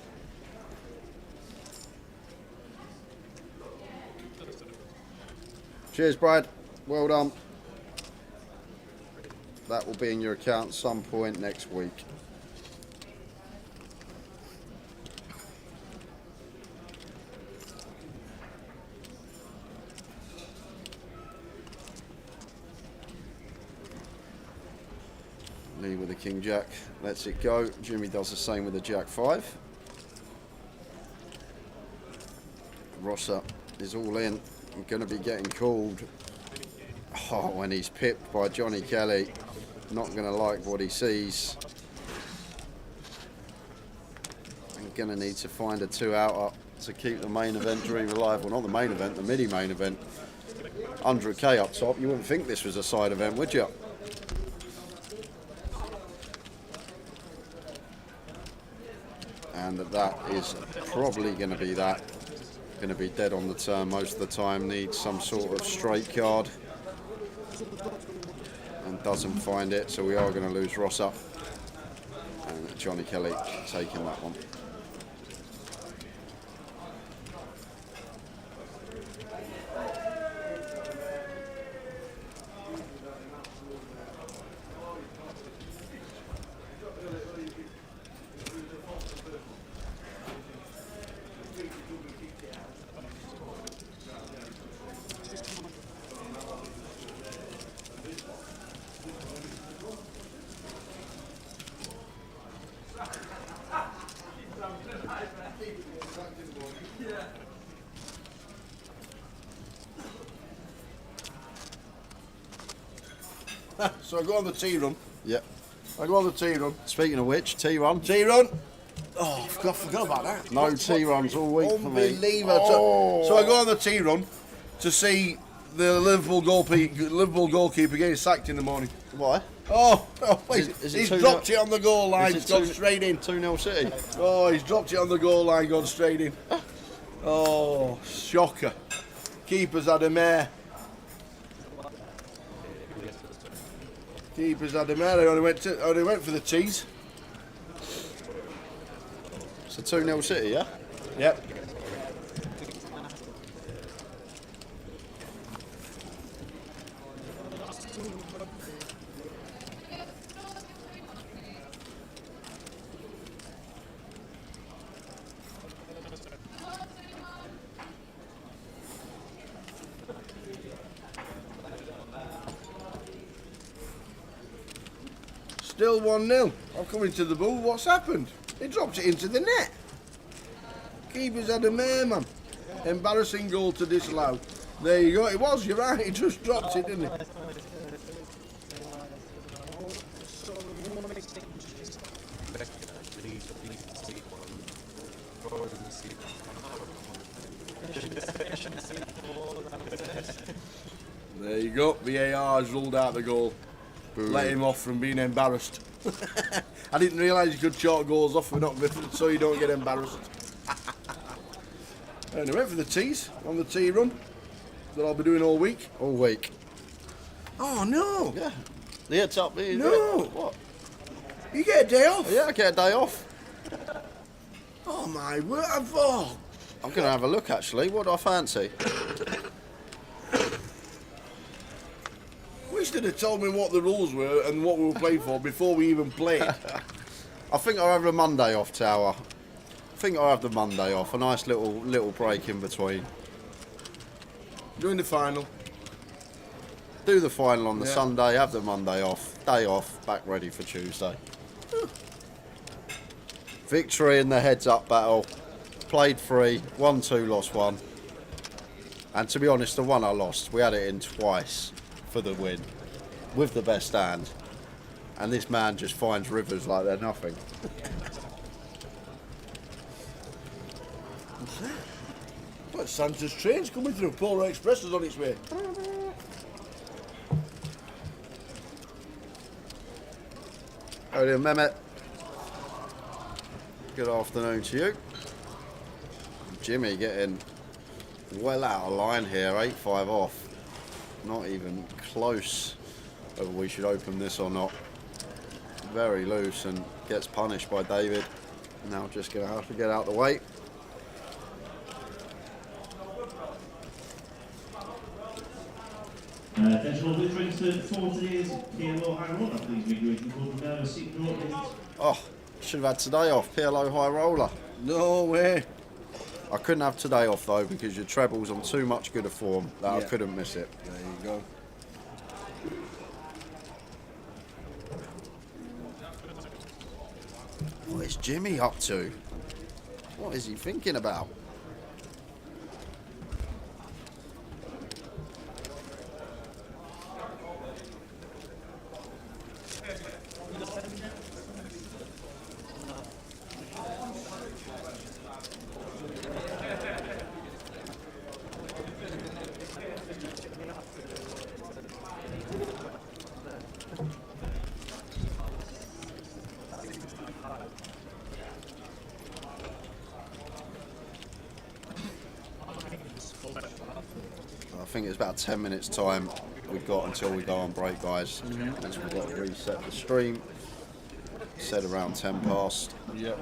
Cheers, Brad. Well done. That will be in your account some point next week. Lee with the King Jack lets it go. Jimmy does the same with the Jack 5. Rosser is all in. I'm going to be getting called. Oh, when he's pipped by Johnny Kelly. Not going to like what he sees. I'm going to need to find a 2-outer to keep the main event dream alive. Well, not the main event, the Midi main event. 100k up top. You wouldn't think this was a side event, would you? And that is probably going to be that. Going to be dead on the turn most of the time. Needs some sort of straight card. And doesn't find it, so we are going to lose Ross up. And Johnny Kelly taking that one. So I go on the tea run. Yep. I go on the tea run. Speaking of which, T-run. Tea run. Oh, I forgot about that. No T-runs all week for me. Unbelievable. So I go on the tea run to see the Liverpool goalkeeper getting sacked in the morning. Why? Oh, wait. Is it He's 2-0? dropped it on the goal line. Is It's it gone 2-0? straight in. 2-0 City. Oh, he's dropped it on the goal line, gone straight in. Oh, shocker. Keeper's had a mare. Keeper's had a mare. I only went for the tees. So 2-0 City, yeah? Yep. Still 1-0. I'm coming to the ball. What's happened? He dropped it into the net. Keeper's had a mare, man. Embarrassing goal to disallow. There you go. It was. You're right. He just dropped it, didn't he? There you go. VAR has ruled out the goal. Let him off from being embarrassed. I didn't realise you could chalk goals off for not so you don't get embarrassed. And I went for the tees on the tee run that I'll be doing all week. All week. Oh no! Yeah. Yeah, it's up. No. What? You get a day off. Yeah, I get a day off. Oh my word! Oh. I'm going to have a look actually. What do I fancy? We should have told me what the rules were and what we were playing for before we even played. I think I'll have the Monday off, Tower. I think I'll have the Monday off. A nice little break in between. Doing the final. Do the final on the Yeah. Sunday, have the Monday off, day off, back ready for Tuesday. Victory in the heads-up battle. Played 3, won 2, lost 1. And to be honest, the one I lost, we had it in twice for the win, with the best hand. And this man just finds rivers like they're nothing. What, Santa's train's coming through. Polar Express is on its way. Howdy, Mehmet. Good afternoon to you. Jimmy getting well out of line here, 8-5 off. Not even close whether we should open this or not. Very loose and gets punished by David. Now just going to have to get out the way. Attention all the drinks for today's PLO High Roller. Please make your waiting code now. Oh, should have had today off, PLO High Roller. No way. I couldn't have today off though because your treble's on too much good a form that I Yeah. couldn't miss it. There you go. What is Jimmy up to? What is he thinking about? I think it's about 10 minutes time we've got until we go on break, guys. Because we've got to reset the stream. Set around 10 past. Yep.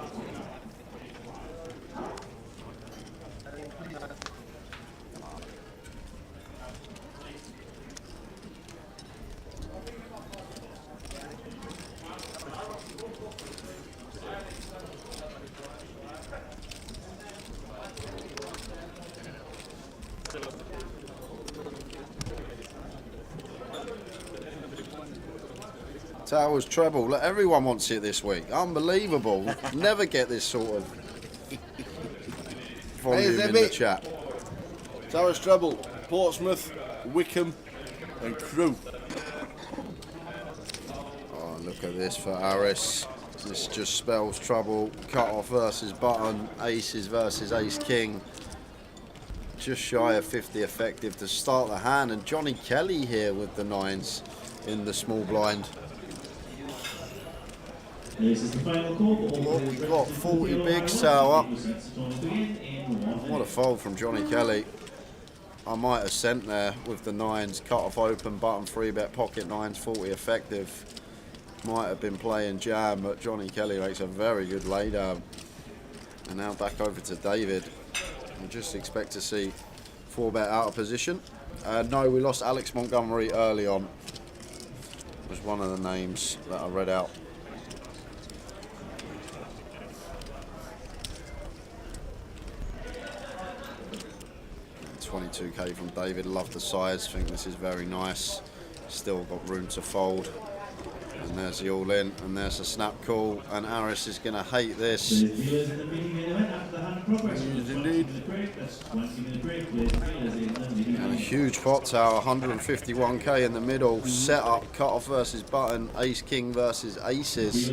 Towers treble. Look, everyone wants it this week. Unbelievable. Never get this sort of volume in the chat. Towers treble, Portsmouth, Wickham, and Crewe. Oh, look at this for Harris. This just spells trouble. Cut off versus button. Aces versus ace king. Just shy of 50 effective to start the hand. And Johnny Kelly here with the 9s in the small blind. This is the final call. We've got 40 bigs, Tower. What a fold from Johnny Kelly. I might have sent there with the 9s. Cut off open, button 3-bet, pocket 9s, 40 effective. Might have been playing jam, but Johnny Kelly makes a very good laydown. And now back over to David. I just expect to see 4-bet out of position. No, we lost Alex Montgomery early on. Was one of the names that I read out. 22k from David. Love the size. Think this is very nice. Still got room to fold. And there's the all in, and there's a snap call, and Aris is going to hate this. And a huge pot tower, 151k in the middle. Set up, cut off versus button, ace king versus aces.